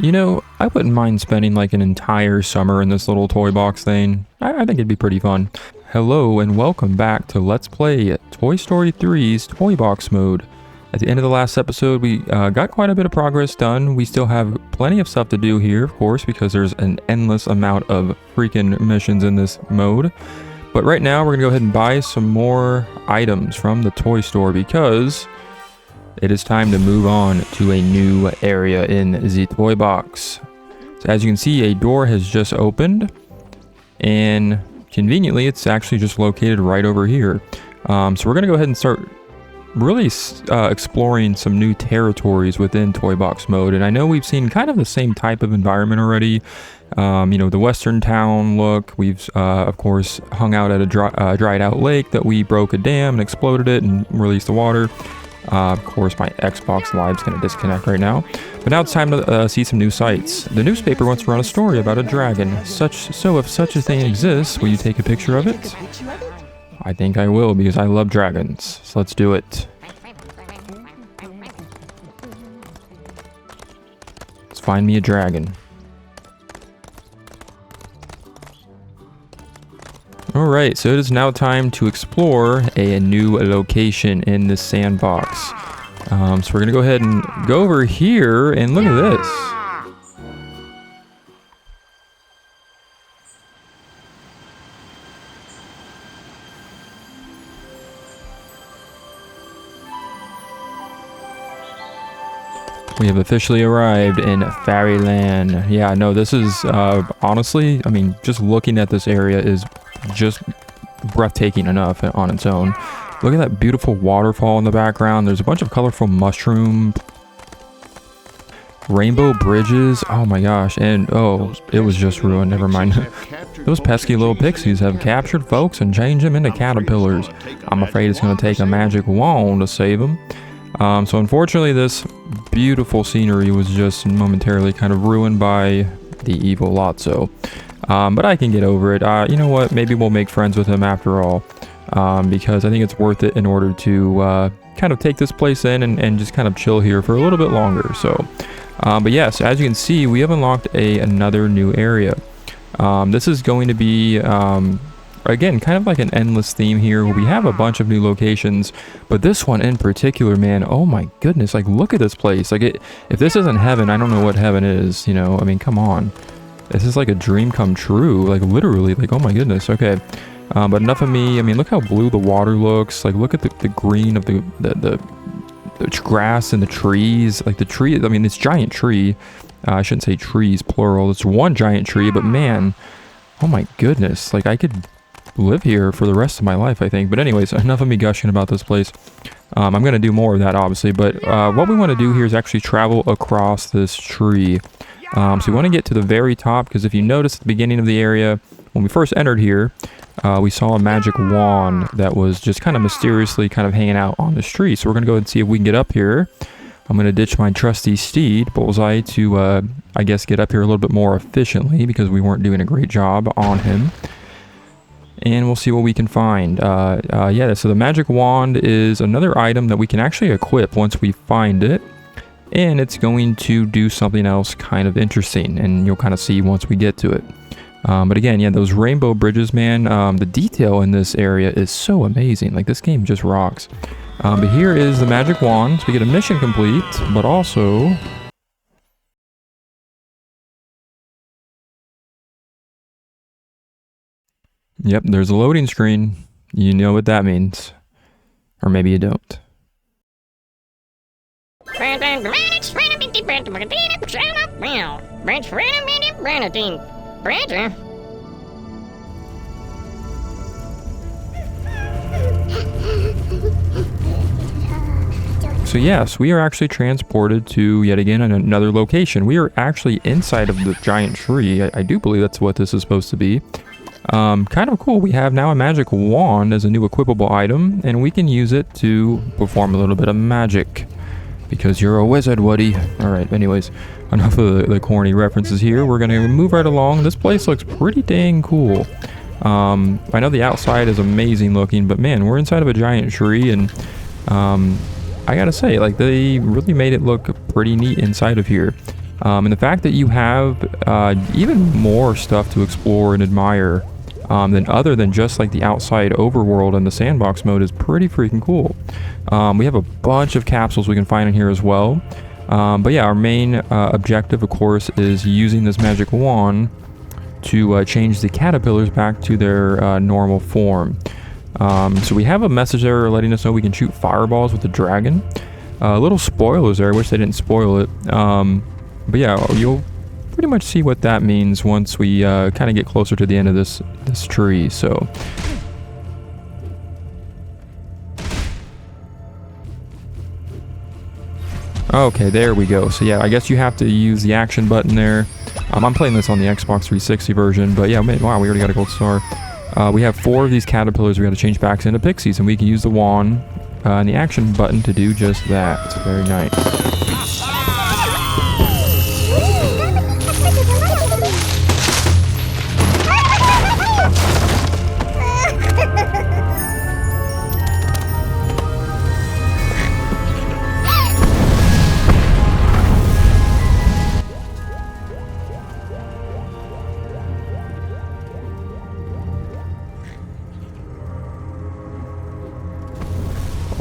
You know, I wouldn't mind spending like an entire summer in this little toy box thing. I think it'd be pretty fun. Hello and welcome back to Let's Play Toy Story 3's Toy Box Mode. At the end of the last episode, we got quite a bit of progress done. We still have plenty of stuff to do here, of course, because there's an endless amount of freaking missions in this mode. But right now, we're gonna go ahead and buy some more items from the toy store because it is time to move on to a new area in the toy box. So as you can see, a door has just opened, and conveniently, it's actually just located right over here. So we're gonna go ahead and start really exploring some new territories within toy box mode. And I know we've seen kind of the same type of environment already. You know, the western town look. We've of course hung out at a dried out lake that we broke a dam and exploded it and released the water. Of course, my Xbox Live's going to disconnect right now. But now it's time to see some new sights. The newspaper wants to run a story about a dragon. So if such a thing exists, will you take a picture of it? I think I will, because I love dragons. So let's do it. Let's find me a dragon. Alright, so it is now time to explore a new location in this sandbox. So we're going to go ahead and go over here and look at this. We have officially arrived in Fairyland. Yeah, no, this is honestly, I mean, just looking at this area is just breathtaking enough on its own. Look at that beautiful waterfall in the background. There's a bunch of colorful mushroom rainbow bridges. Oh my gosh. And oh, it was just ruined. Never mind. Those pesky little pixies have captured folks and changed them into caterpillars. I'm afraid it's going to take a magic wand to save them. So unfortunately, this beautiful scenery was just momentarily kind of ruined by the evil Lotso. But I can get over it. You know what? Maybe we'll make friends with him after all, because I think it's worth it in order to kind of take this place in and just kind of chill here for a little bit longer. So, but yes, as you can see, we have unlocked another new area. This is going to be again, kind of like an endless theme here. We have a bunch of new locations, but this one in particular, man, oh my goodness, like look at this place. Like if this isn't heaven, I don't know what heaven is, you know. I mean, come on. This is like a dream come true, like literally, like oh my goodness. Okay, but enough of me. I mean, look how blue the water looks. Like look at the green of the grass and the trees. Like the tree, I mean, this giant tree, I shouldn't say trees plural, it's one giant tree, but man, oh my goodness, like I could live here for the rest of my life, I think. But anyways, enough of me gushing about this place. I'm going to do more of that, obviously, but what we want to do here is actually travel across this tree. So we want to get to the very top, because if you notice at the beginning of the area, when we first entered here, we saw a magic wand that was just kind of mysteriously kind of hanging out on this tree. So we're going to go and see if we can get up here. I'm going to ditch my trusty steed, Bullseye, to, I guess, get up here a little bit more efficiently, because we weren't doing a great job on him. And we'll see what we can find. Yeah, so the magic wand is another item that we can actually equip once we find it. And it's going to do something else kind of interesting, and you'll kind of see once we get to it. But again, yeah, those rainbow bridges, man, the detail in this area is so amazing. Like, this game just rocks. But here is the magic wand. So we get a mission complete, but also... Yep, there's a loading screen. You know what that means. Or maybe you don't. So yes, we are actually transported to, yet again, another location. We are actually inside of the giant tree. I do believe that's what this is supposed to be. Kind of cool. We have now a magic wand as a new equipable item, and we can use it to perform a little bit of magic. Because you're a wizard, Woody. Alright, anyways, enough of the corny references here. We're going to move right along. This place looks pretty dang cool. I know the outside is amazing looking, but man, we're inside of a giant tree, and I gotta say, like, they really made it look pretty neat inside of here. And the fact that you have even more stuff to explore and admire than other than just like the outside overworld and the sandbox mode is pretty freaking cool. We have a bunch of capsules we can find in here as well. But yeah, our main objective, of course, is using this magic wand to change the caterpillars back to their normal form. So we have a message there letting us know we can shoot fireballs with the dragon. Little spoilers there, I wish they didn't spoil it. But yeah, you'll pretty much see what that means once we kind of get closer to the end of this tree. So okay, there we go. So yeah, I guess you have to use the action button there. I'm playing this on the Xbox 360 version, but yeah, wow, we already got a gold star. We have 4 of these caterpillars we got to change back into pixies, and we can use the wand and the action button to do just that. Very nice.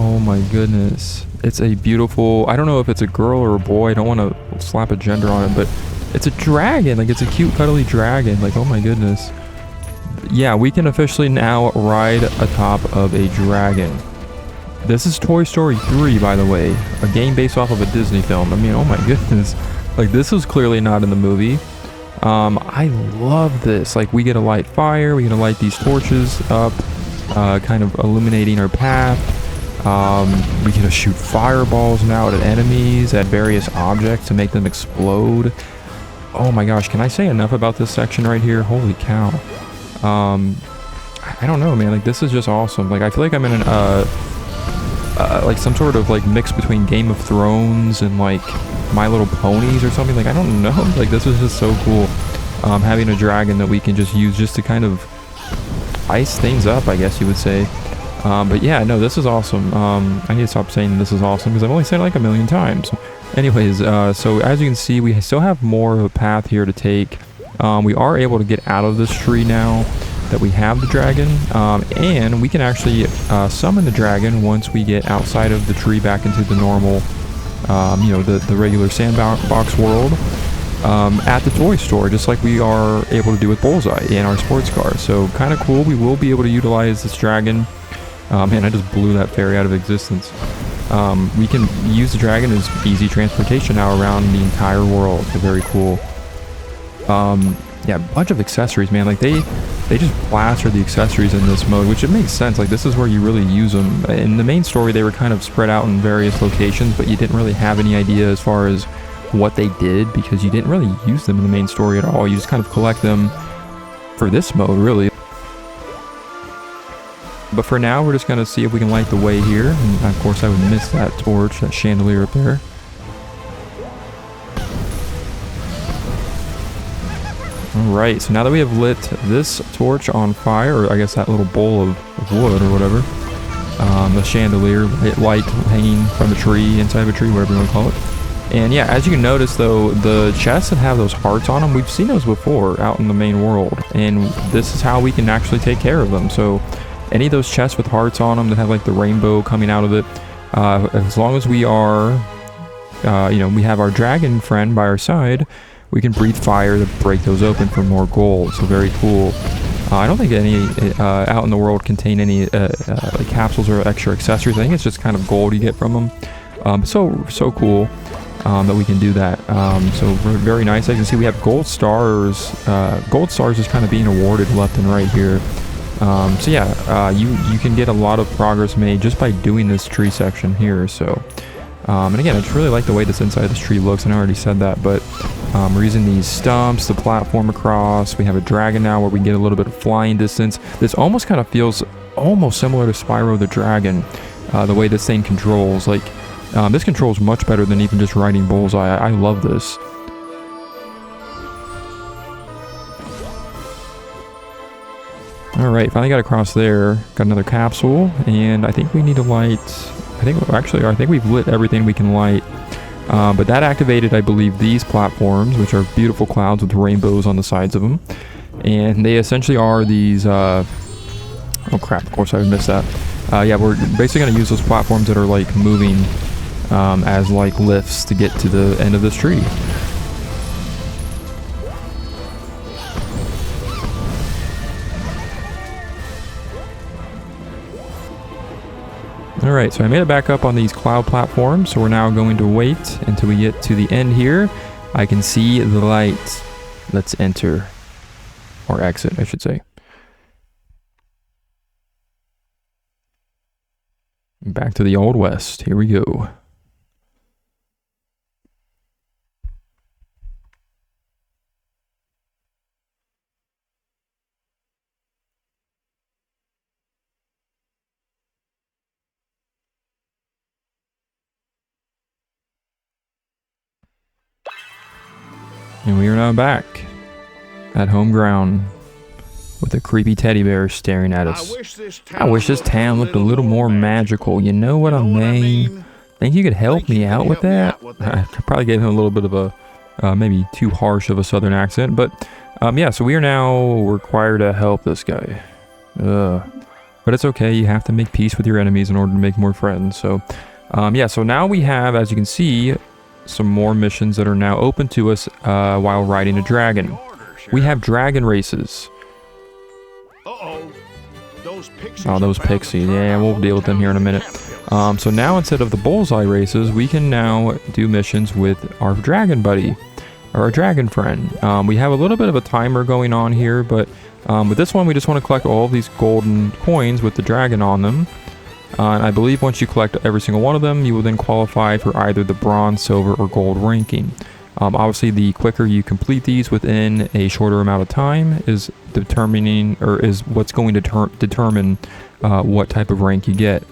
Oh my goodness. It's a beautiful, I don't know if it's a girl or a boy, I don't want to slap a gender on it, but it's a dragon. Like, it's a cute cuddly dragon. Like, oh my goodness. Yeah, we can officially now ride atop of a dragon. This is Toy Story 3, by the way, a game based off of a Disney film. I mean, oh my goodness. Like, this was clearly not in the movie. I love this. Like, we get to light fire, we get to light these torches up, kind of illuminating our path. We get to shoot fireballs now at enemies, at various objects to make them explode. Oh my gosh, can I say enough about this section right here? Holy cow. I don't know, man. Like, this is just awesome. Like, I feel like I'm in an, like some sort of like mix between Game of Thrones and like My Little Ponies or something. Like, I don't know. Like, this is just so cool. Having a dragon that we can just use just to kind of ice things up, I guess you would say. But yeah, no, this is awesome. I need to stop saying this is awesome because I've only said it like a million times. Anyways, so as you can see, we still have more of a path here to take. We are able to get out of this tree now that we have the dragon, and we can actually summon the dragon once we get outside of the tree back into the normal, you know, the regular sandbox world at the toy store, just like we are able to do with Bullseye in our sports car. So kind of cool. We will be able to utilize this dragon. Man, I just blew that fairy out of existence. We can use the dragon as easy transportation now around the entire world. So very cool. Yeah, a bunch of accessories, man. Like, they just plaster the accessories in this mode, which it makes sense. Like, this is where you really use them. In the main story, they were kind of spread out in various locations, but you didn't really have any idea as far as what they did because you didn't really use them in the main story at all. You just kind of collect them for this mode, really. But for now, we're just going to see if we can light the way here. And of course, I would miss that torch, that chandelier up there. Alright, so now that we have lit this torch on fire, or I guess that little bowl of wood or whatever, the chandelier light hanging from a tree, inside of a tree, whatever you want to call it. And yeah, as you can notice though, the chests that have those hearts on them, we've seen those before out in the main world. And this is how we can actually take care of them. So any of those chests with hearts on them that have like the rainbow coming out of it, as long as we are, you know, we have our dragon friend by our side, we can breathe fire to break those open for more gold. So very cool. I don't think any out in the world contain any like capsules or extra accessories. I think it's just kind of gold you get from them. So cool that we can do that. So very nice. As you can see, we have gold stars. Gold stars is kind of being awarded left and right here. So yeah, you can get a lot of progress made just by doing this tree section here. So, and again, I just really like the way this inside of this tree looks, and I already said that, but we're using these stumps, the platform across. We have a dragon now where we can get a little bit of flying distance. This almost kind of feels almost similar to Spyro the Dragon, the way this thing controls. Like, this controls much better than even just riding Bullseye. I love this. Alright, finally got across there. Got another capsule, and I think we need to light... I think we've lit everything we can light. But that activated, I believe, these platforms, which are beautiful clouds with rainbows on the sides of them. And they essentially are these, oh crap, of course I missed that. Yeah, we're basically going to use those platforms that are like moving as like lifts to get to the end of this tree. Alright, so I made it back up on these cloud platforms, so we're now going to wait until we get to the end here. I can see the light. Let's enter. Or exit, I should say. Back to the Old West. Here we go. And we are now back at home ground with a creepy teddy bear staring at us. I wish this town looked a little more magical. You know what I mean? Think you could help me out with that? I probably gave him a little bit of a, maybe too harsh of a southern accent. But, yeah, so we are now required to help this guy. But it's okay. You have to make peace with your enemies in order to make more friends. So, yeah, so now we have, as you can see, some more missions that are now open to us while riding a dragon. We have dragon races. Oh, those Pixies. Yeah, we'll deal with them here in a minute. So now instead of the bullseye races, we can now do missions with our dragon buddy, or our dragon friend. We have a little bit of a timer going on here, but with this one, we just want to collect all of these golden coins with the dragon on them. And I believe once you collect every single one of them, you will then qualify for either the bronze, silver, or gold ranking. Obviously, the quicker you complete these within a shorter amount of time is determining, or is what's going to determine what type of rank you get.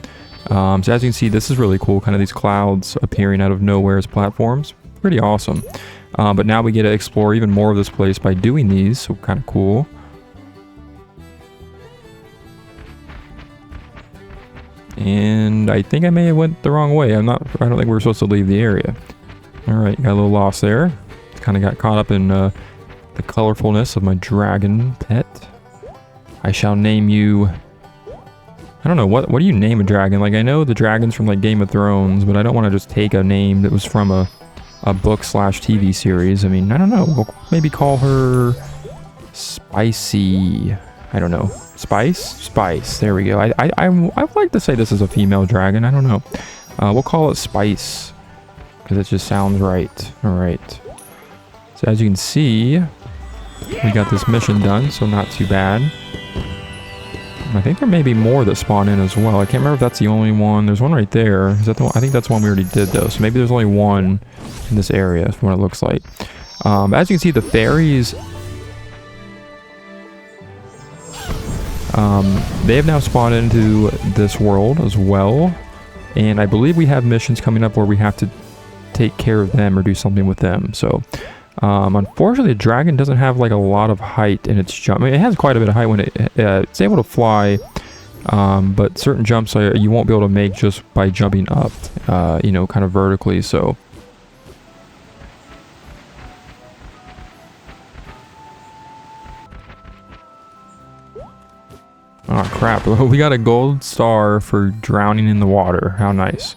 So as you can see, this is really cool. Kind of these clouds appearing out of nowhere as platforms. Pretty awesome. But now we get to explore even more of this place by doing these. So kind of cool. And I think I may have went the wrong way. I don't think we were supposed to leave the area. Alright, got a little lost there. Kind of got caught up in the colorfulness of my dragon pet. I shall name you... I don't know, what do you name a dragon? Like, I know the dragons from, like, Game of Thrones, but I don't want to just take a name that was from a book/TV series. I mean, I don't know. We'll maybe call her... Spicy... I don't know. Spice. There we go. I would like to say this is a female dragon. I don't know. We'll call it Spice because it just sounds right. All right. So as you can see, we got this mission done, so not too bad. I think there may be more that spawn in as well. I can't remember if that's the only one. There's one right there. Is that the one? I think that's the one we already did though. So maybe there's only one in this area from what it looks like. As you can see, the fairies. They have now spawned into this world as well, and I believe we have missions coming up where we have to take care of them or do something with them. So unfortunately, the dragon doesn't have like a lot of height in its jump. I mean, it has quite a bit of height when it's able to fly, but certain jumps you won't be able to make just by jumping up, you know, kind of vertically. So oh crap, we got a gold star for drowning in the water. How nice.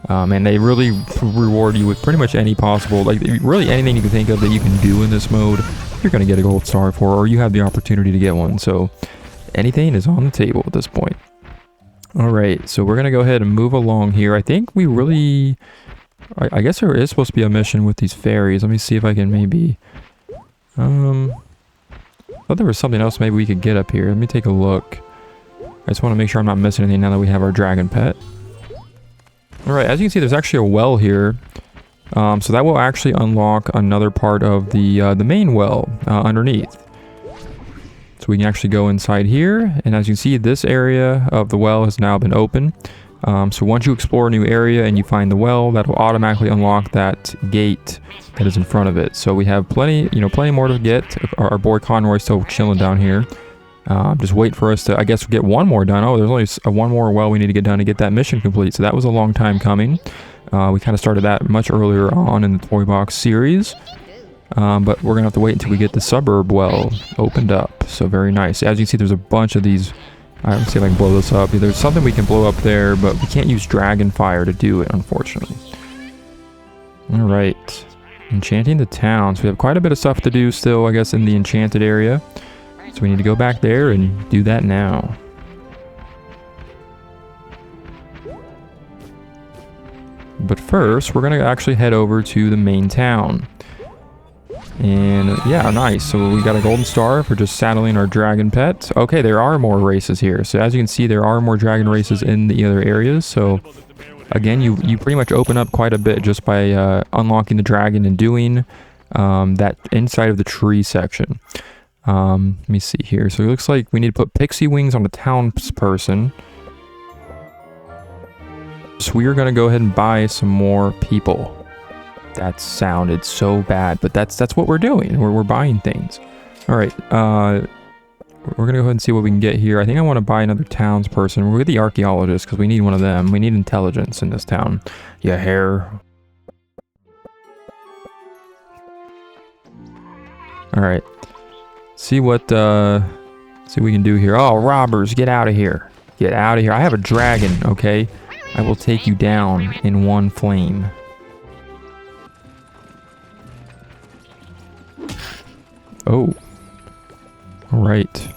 And they really reward you with pretty much any possible, like really anything you can think of that you can do in this mode, you're going to get a gold star for, or you have the opportunity to get one. So anything is on the table at this point. Alright, so we're going to go ahead and move along here. I think we really, I guess there is supposed to be a mission with these fairies. Let me see if I can maybe, I thought there was something else maybe we could get up here. Let me take a look. I just want to make sure I'm not missing anything now that we have our dragon pet. Alright, as you can see, there's actually a well here. So that will actually unlock another part of the main well underneath. So we can actually go inside here. And as you can see, this area of the well has now been open. So once you explore a new area and you find the well, that will automatically unlock that gate that is in front of it. So we have plenty more to get. Our boy Conroy's still chilling down here. Just wait for us to, I guess, get one more done. Oh, there's only one more well we need to get done to get that mission complete. So that was a long time coming. We kind of started that much earlier on in the Toy Box series. But we're going to have to wait until we get the suburb well opened up. So very nice. As you can see, there's a bunch of these. Let's see if I can blow this up. There's something we can blow up there, but we can't use dragon fire to do it, unfortunately. Alright. Enchanting the town. So we have quite a bit of stuff to do still, I guess, in the enchanted area. So we need to go back there and do that now. But first, we're going to actually head over to the main town. And yeah, nice. So we got a golden star for just saddling our dragon pets. Okay, there are more races here. So as you can see, there are more dragon races in the other areas. So again, you pretty much open up quite a bit just by unlocking the dragon and doing that inside of the tree section. Let me see here. So it looks like we need to put pixie wings on the townsperson. So we are going to go ahead and buy some more people. That sounded so bad, but that's what we're doing. We're buying things. All right, we're gonna go ahead and see what we can get here. I think I want to buy another townsperson. We'll get the archaeologist because we need one of them. We need intelligence in this town. Yeah, hair. All right, see what we can do here. Oh, robbers, get out of here! Get out of here! I have a dragon. Okay, I will take you down in one flame. Oh, all right.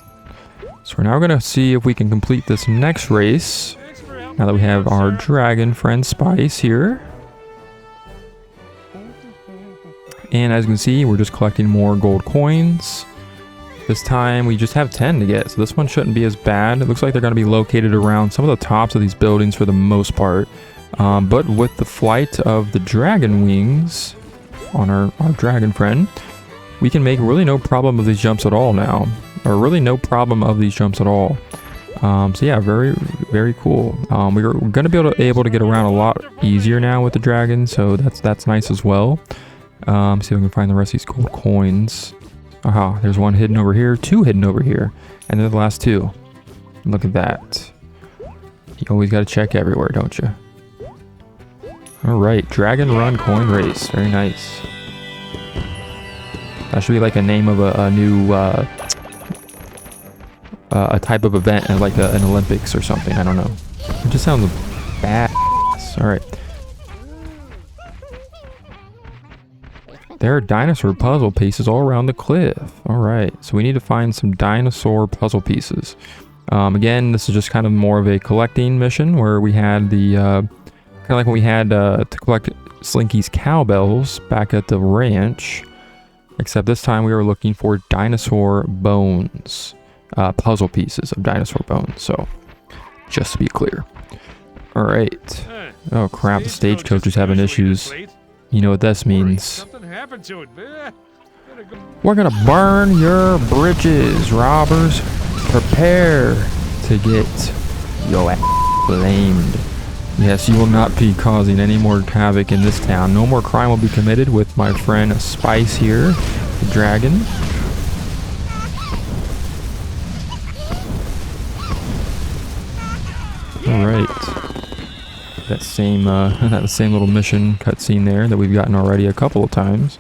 So we're now going to see if we can complete this next race. Now that we have our dragon friend Spice here. And as you can see, we're just collecting more gold coins. This time we just have 10 to get, so this one shouldn't be as bad. It looks like they're going to be located around some of the tops of these buildings for the most part. But with the flight of the dragon wings on our dragon friend, we can make really no problem of these jumps at all now. Or really no problem of these jumps at all. So yeah, very, very cool. We're going to be able to get around a lot easier now with the dragon, so that's nice as well. See if we can find the rest of these gold coins. Aha, there's one hidden over here, two hidden over here, and then the last two. Look at that. You always got to check everywhere, don't you? Alright, Dragon Run Coin Race. Very nice. That should be like a name of a new a type of event, like an Olympics or something. I don't know. It just sounds bad. All right. There are dinosaur puzzle pieces all around the cliff. All right. So we need to find some dinosaur puzzle pieces. Again, this is just kind of more of a collecting mission where we had the kind of like when we had to collect Slinky's cowbells back at the ranch. Except this time we were looking for dinosaur bones. Puzzle pieces of dinosaur bones. So, just to be clear. Alright. Oh crap, the stagecoach is having issues. You know what this means. We're gonna burn your bridges, robbers. Prepare to get your ass blamed. Yes, you will not be causing any more havoc in this town. No more crime will be committed with my friend Spice here, the dragon. Alright. That same little mission cutscene there that we've gotten already a couple of times.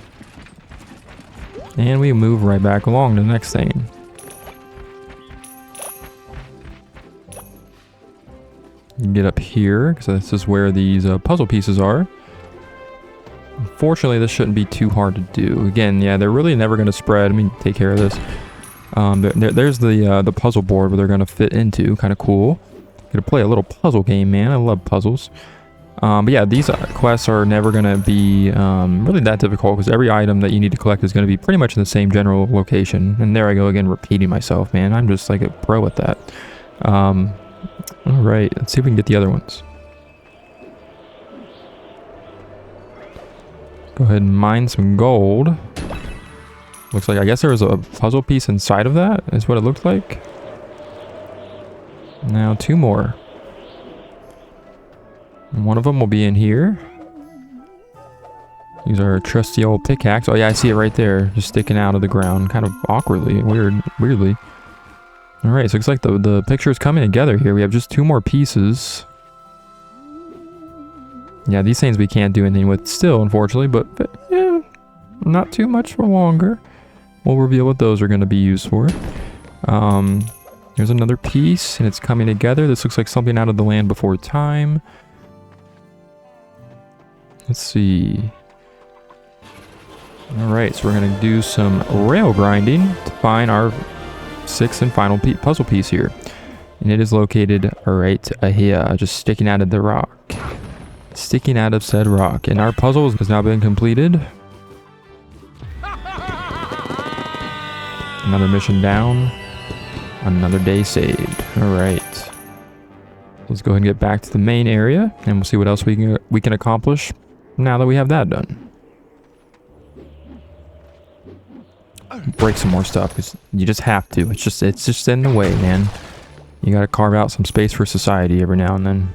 And we move right back along to the next thing. Get up here, because this is where these puzzle pieces are. Unfortunately, this shouldn't be too hard to do. Again, yeah, they're really never going to spread. Let me take care of this. There's the puzzle board where they're going to fit into. Kind of cool. Gonna play a little puzzle game, man. I love puzzles. But yeah, these quests are never going to be really that difficult, because every item that you need to collect is going to be pretty much in the same general location. And there I go again, repeating myself, man. I'm just like a pro at that. Alright, let's see if we can get the other ones. Go ahead and mine some gold. Looks like, I guess there was a puzzle piece inside of that, is what it looked like. Now, two more. And one of them will be in here. Use our trusty old pickaxe. Oh yeah, I see it right there, just sticking out of the ground, kind of awkwardly, weirdly. Alright, so it looks like the picture is coming together here. We have just two more pieces. Yeah, these things we can't do anything with still, unfortunately, but yeah, not too much for longer. We'll reveal what those are going to be used for. Here's another piece, and it's coming together. This looks like something out of the Land Before Time. Let's see. Alright, so we're going to do some rail grinding to find our 6th and final puzzle piece here. And it is located right here, just sticking out of the rock. Sticking out of said rock. And our puzzle has now been completed. Another mission down. Another day saved. Alright. Let's go ahead and get back to the main area, and we'll see what else we can accomplish now that we have that done. Break some more stuff, because you just have to. It's just in the way, man. You gotta carve out some space for society every now and then.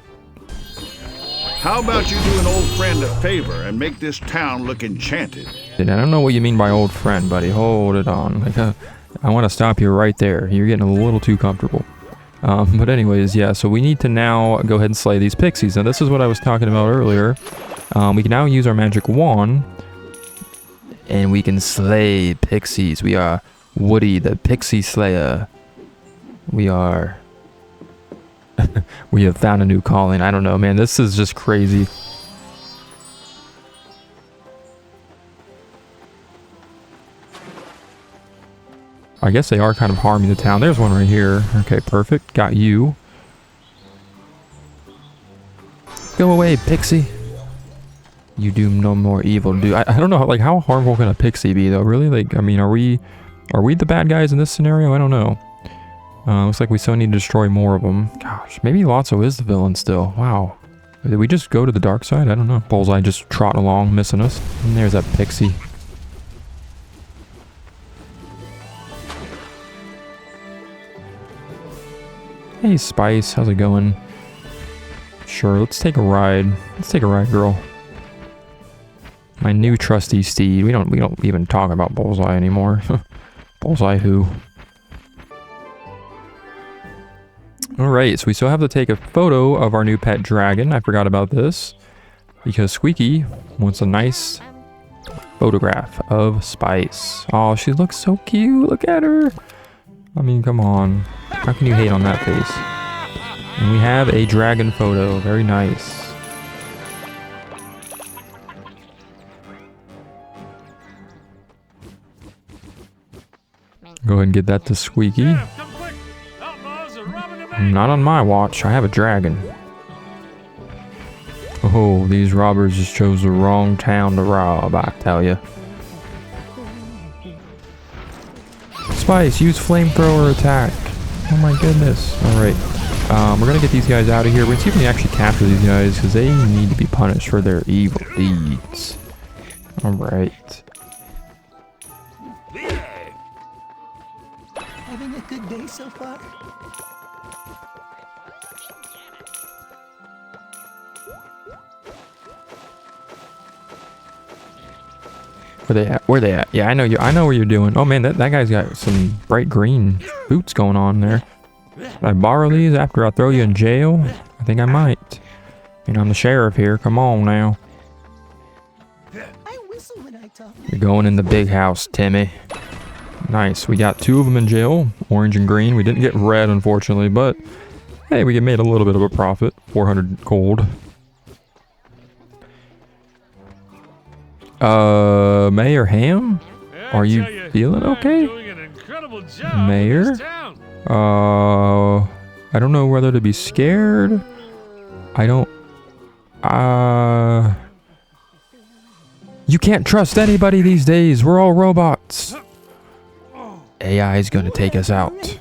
How about you do an old friend a favor and make this town look enchanted? I don't know what you mean by old friend, buddy. Hold it on. Like, I want to stop you right there. You're getting a little too comfortable. But anyways, yeah, so we need to now go ahead and slay these pixies. Now, this is what I was talking about earlier. We can now use our magic wand, and we can slay pixies. We are Woody, the pixie slayer. We are... we have found a new calling. I don't know, man. This is just crazy. I guess they are kind of harming the town. There's one right here. Okay, perfect. Got you. Go away, pixie. You do no more evil. I don't know, like, how harmful can a pixie be, though? Really? Like, I mean, are we the bad guys in this scenario? I don't know. Looks like we still need to destroy more of them. Gosh, maybe Lotso is the villain still. Wow. Did we just go to the dark side? I don't know. Bullseye just trotting along, missing us. And there's that pixie. Hey, Spice. How's it going? Sure, let's take a ride. Let's take a ride, girl. My new trusty steed. We don't even talk about Bullseye anymore. Bullseye who? Alright, so we still have to take a photo of our new pet dragon. I forgot about this. Because Squeaky wants a nice photograph of Spice. Oh, she looks so cute. Look at her. I mean, come on. How can you hate on that face? And we have a dragon photo. Very nice. Go ahead and get that to Squeaky. Not on my watch. I have a dragon. Oh, these robbers just chose the wrong town to rob, I tell ya. Spice, use flamethrower attack. Oh my goodness. Alright. We're gonna get these guys out of here. We're gonna see if we can actually capture these guys, because they need to be punished for their evil deeds. Alright. Having a good day so far? Where they at? Where they at? Yeah, I know you. I know where you're doing. Oh man, that guy's got some bright green boots going on there. Should I borrow these after I throw you in jail? I think I might. You know, I'm the sheriff here. Come on now. I whistle when I talk. You're going in the big house, Timmy. Nice. We got 2 of them in jail, orange and green. We didn't get red, unfortunately, but hey, we made a little bit of a profit. 400 gold. Mayor Ham? Are you feeling okay? Mayor? I don't know whether to be scared. You can't trust anybody these days. We're all robots. AI is gonna take us out.